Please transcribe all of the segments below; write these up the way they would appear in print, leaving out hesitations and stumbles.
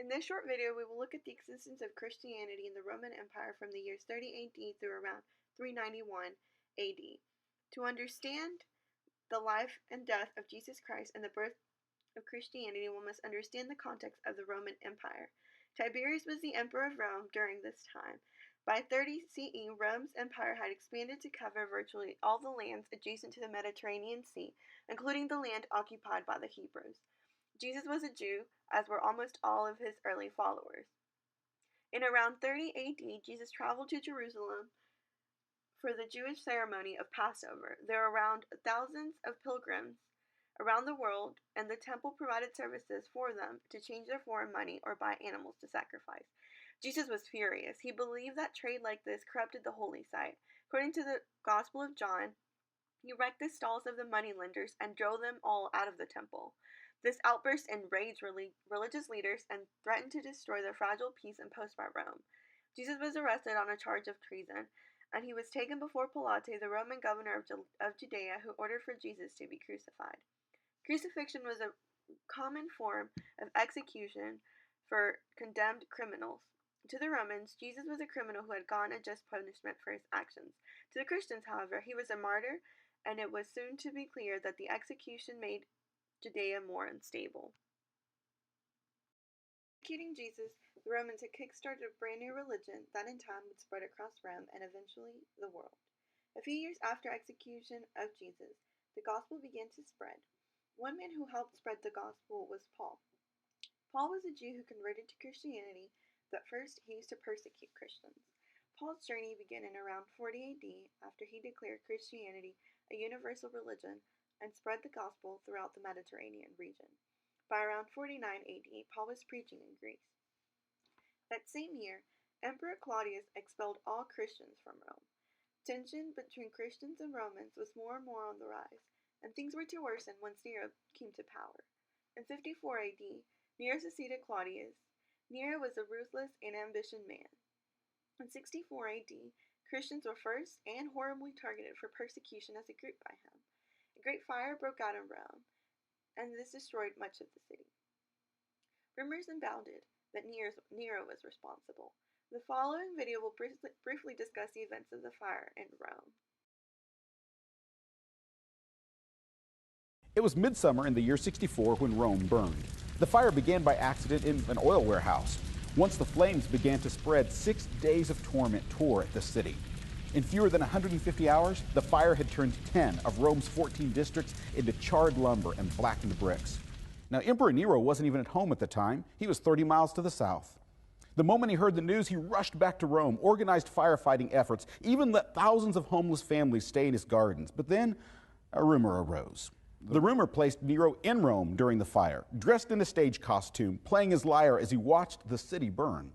In this short video, we will look at the existence of Christianity in the Roman Empire from the years 30 AD through around 391 AD. To understand the life and death of Jesus Christ and the birth of Christianity, one must understand the context of the Roman Empire. Tiberius was the emperor of Rome during this time. By 30 CE, Rome's empire had expanded to cover virtually all the lands adjacent to the Mediterranean Sea, including the land occupied by the Hebrews. Jesus was a Jew, as were almost all of his early followers. In around 30 AD, Jesus traveled to Jerusalem for the Jewish ceremony of Passover. There were around thousands of pilgrims around the world, and the temple provided services for them to change their foreign money or buy animals to sacrifice. Jesus was furious. He believed that trade like this corrupted the holy site. According to the Gospel of John, he wrecked the stalls of the moneylenders and drove them all out of the temple. This outburst enraged religious leaders and threatened to destroy the fragile peace imposed by Rome. Jesus was arrested on a charge of treason, and he was taken before Pilate, the Roman governor of Judea, who ordered for Jesus to be crucified. Crucifixion was a common form of execution for condemned criminals. To the Romans, Jesus was a criminal who had gotten a just punishment for his actions. To the Christians, however, he was a martyr, and it was soon to be clear that the execution made Judea more unstable. Executing Jesus, the Romans had kick-started a brand new religion that in time would spread across Rome and eventually the world. A few years after execution of Jesus, the gospel began to spread. One man who helped spread the gospel was Paul. Paul was a Jew who converted to Christianity, but first he used to persecute Christians. Paul's journey began in around 40 AD after he declared Christianity a universal religion and spread the gospel throughout the Mediterranean region. By around 49 AD, Paul was preaching in Greece. That same year, Emperor Claudius expelled all Christians from Rome. Tension between Christians and Romans was more and more on the rise, and things were to worsen once Nero came to power. In 54 AD, Nero succeeded Claudius. Nero was a ruthless and ambitious man. In 64 AD, Christians were first and horribly targeted for persecution as a group by him. A great fire broke out in Rome, and this destroyed much of the city. Rumors abounded that Nero was responsible. The following video will briefly discuss the events of the fire in Rome. It was midsummer in the year 64 when Rome burned. The fire began by accident in an oil warehouse. Once the flames began to spread, 6 days of torment tore at the city. In fewer than 150 hours, the fire had turned 10 of Rome's 14 districts into charred lumber and blackened bricks. Now, Emperor Nero wasn't even at home at the time. He was 30 miles to the south. The moment he heard the news, he rushed back to Rome, organized firefighting efforts, even let thousands of homeless families stay in his gardens. But then a rumor arose. The rumor placed Nero in Rome during the fire, dressed in a stage costume, playing his lyre as he watched the city burn.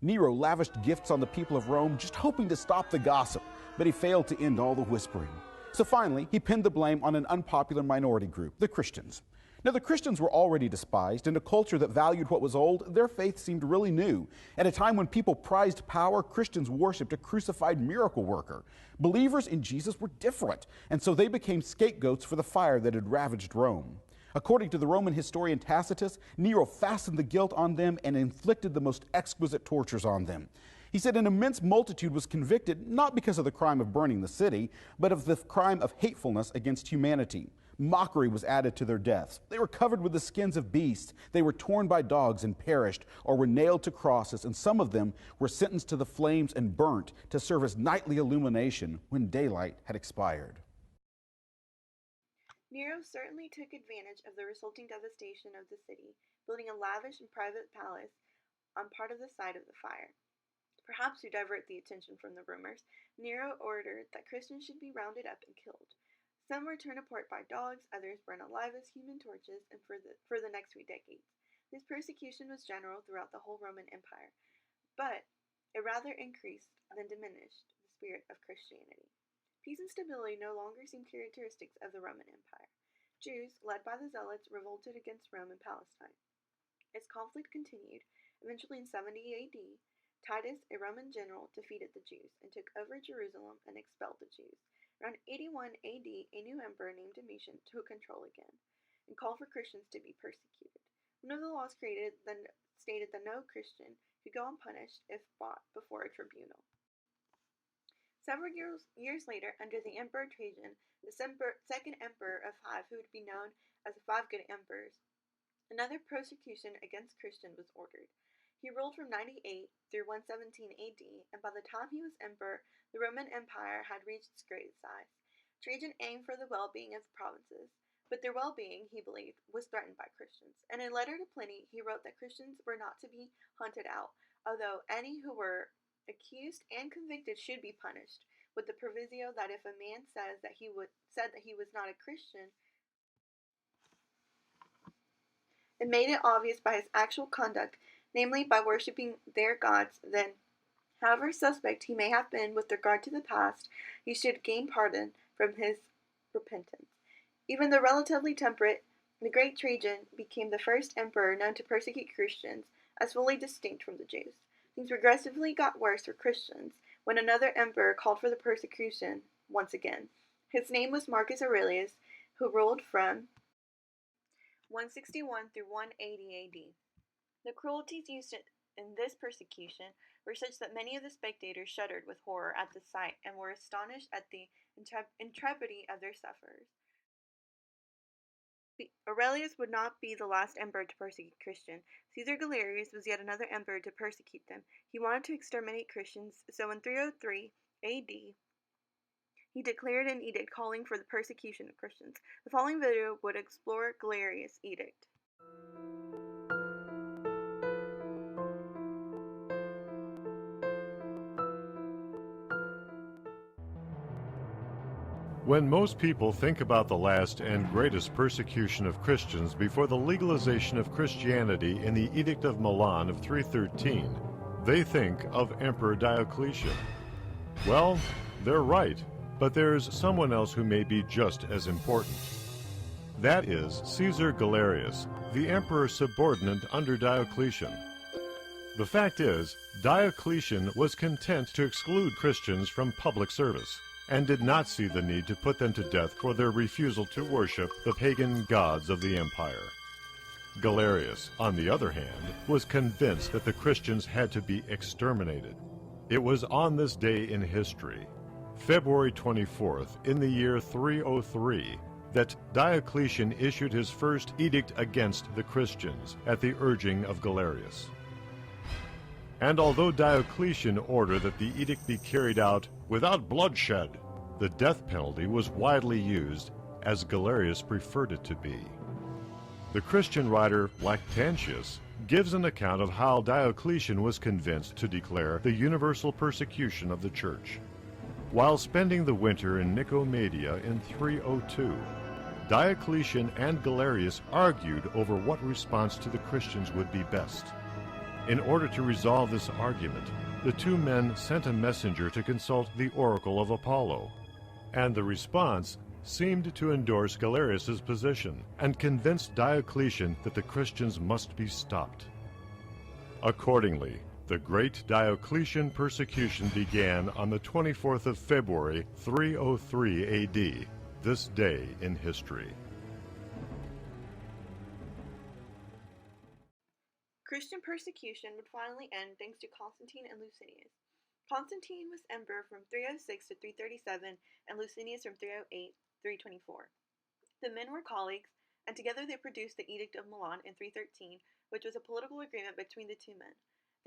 Nero lavished gifts on the people of Rome, just hoping to stop the gossip, but he failed to end all the whispering. So finally, he pinned the blame on an unpopular minority group, the Christians. Now, the Christians were already despised. In a culture that valued what was old, their faith seemed really new. At a time when people prized power, Christians worshipped a crucified miracle worker. Believers in Jesus were different, and so they became scapegoats for the fire that had ravaged Rome. According to the Roman historian Tacitus, Nero fastened the guilt on them and inflicted the most exquisite tortures on them. He said an immense multitude was convicted not because of the crime of burning the city, but of the crime of hatefulness against humanity. Mockery was added to their deaths. They were covered with the skins of beasts. They were torn by dogs and perished, or were nailed to crosses, and some of them were sentenced to the flames and burnt to serve as nightly illumination when daylight had expired. Nero certainly took advantage of the resulting devastation of the city, building a lavish and private palace on part of the site of the fire. Perhaps to divert the attention from the rumors, Nero ordered that Christians should be rounded up and killed. Some were torn apart by dogs, others burned alive as human torches, and for the next few decades. This persecution was general throughout the whole Roman Empire, but it rather increased than diminished the spirit of Christianity. Peace and stability no longer seemed characteristics of the Roman Empire. Jews, led by the Zealots, revolted against Rome and Palestine. As conflict continued, eventually in 70 AD, Titus, a Roman general, defeated the Jews and took over Jerusalem and expelled the Jews. Around 81 AD, a new emperor named Domitian took control again and called for Christians to be persecuted. One of the laws created then stated that no Christian could go unpunished if brought before a tribunal. Several years later, under the Emperor Trajan, the second emperor of five, who would be known as the Five Good Emperors, another persecution against Christians was ordered. He ruled from 98 through 117 AD, and by the time he was emperor, the Roman Empire had reached its greatest size. Trajan aimed for the well-being of the provinces, but their well-being, he believed, was threatened by Christians. In a letter to Pliny, he wrote that Christians were not to be hunted out, although any who were accused and convicted should be punished, with the proviso that if a man said that he was not a Christian, and made it obvious by his actual conduct, namely by worshipping their gods, then, however suspect he may have been with regard to the past, he should gain pardon from his repentance. Even though relatively temperate, the great Trajan became the first emperor known to persecute Christians as fully distinct from the Jews. Things progressively got worse for Christians when another emperor called for the persecution once again. His name was Marcus Aurelius, who ruled from 161 through 180 AD. The cruelties used in this persecution were such that many of the spectators shuddered with horror at the sight and were astonished at the intrepidity of their sufferers. Aurelius would not be the last emperor to persecute Christians. Caesar Galerius was yet another emperor to persecute them. He wanted to exterminate Christians, so in 303 AD, he declared an edict calling for the persecution of Christians. The following video would explore Galerius' edict. When most people think about the last and greatest persecution of Christians before the legalization of Christianity in the Edict of Milan of 313, they think of Emperor Diocletian. Well, they're right, but there's someone else who may be just as important. That is Caesar Galerius, the emperor subordinate under Diocletian. The fact is, Diocletian was content to exclude Christians from public service, and did not see the need to put them to death for their refusal to worship the pagan gods of the empire. Galerius, on the other hand, was convinced that the Christians had to be exterminated. It was on this day in history, February 24th, in the year 303, that Diocletian issued his first edict against the Christians at the urging of Galerius. And although Diocletian ordered that the edict be carried out without bloodshed, the death penalty was widely used as Galerius preferred it to be. The Christian writer Lactantius gives an account of how Diocletian was convinced to declare the universal persecution of the church. While spending the winter in Nicomedia in 302, Diocletian and Galerius argued over what response to the Christians would be best. In order to resolve this argument, the two men sent a messenger to consult the oracle of Apollo, and the response seemed to endorse Galerius's position and convinced Diocletian that the Christians must be stopped. Accordingly, the great Diocletian persecution began on the 24th of February, 303 AD, this day in history. Christian persecution would finally end thanks to Constantine and Licinius. Constantine was emperor from 306 to 337, and Licinius from 308 to 324. The men were colleagues, and together they produced the Edict of Milan in 313, which was a political agreement between the two men.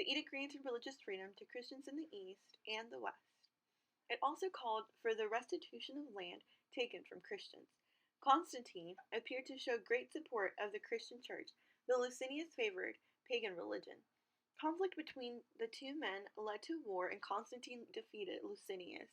The edict granted religious freedom to Christians in the East and the West. It also called for the restitution of land taken from Christians. Constantine appeared to show great support of the Christian church, though Licinius favored pagan religion. Conflict between the two men led to war, and Constantine defeated Licinius.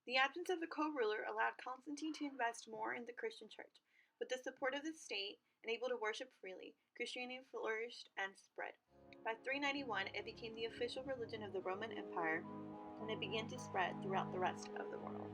The absence of a co-ruler allowed Constantine to invest more in the Christian church. With the support of the state and able to worship freely, Christianity flourished and spread. By 391, it became the official religion of the Roman Empire, and it began to spread throughout the rest of the world.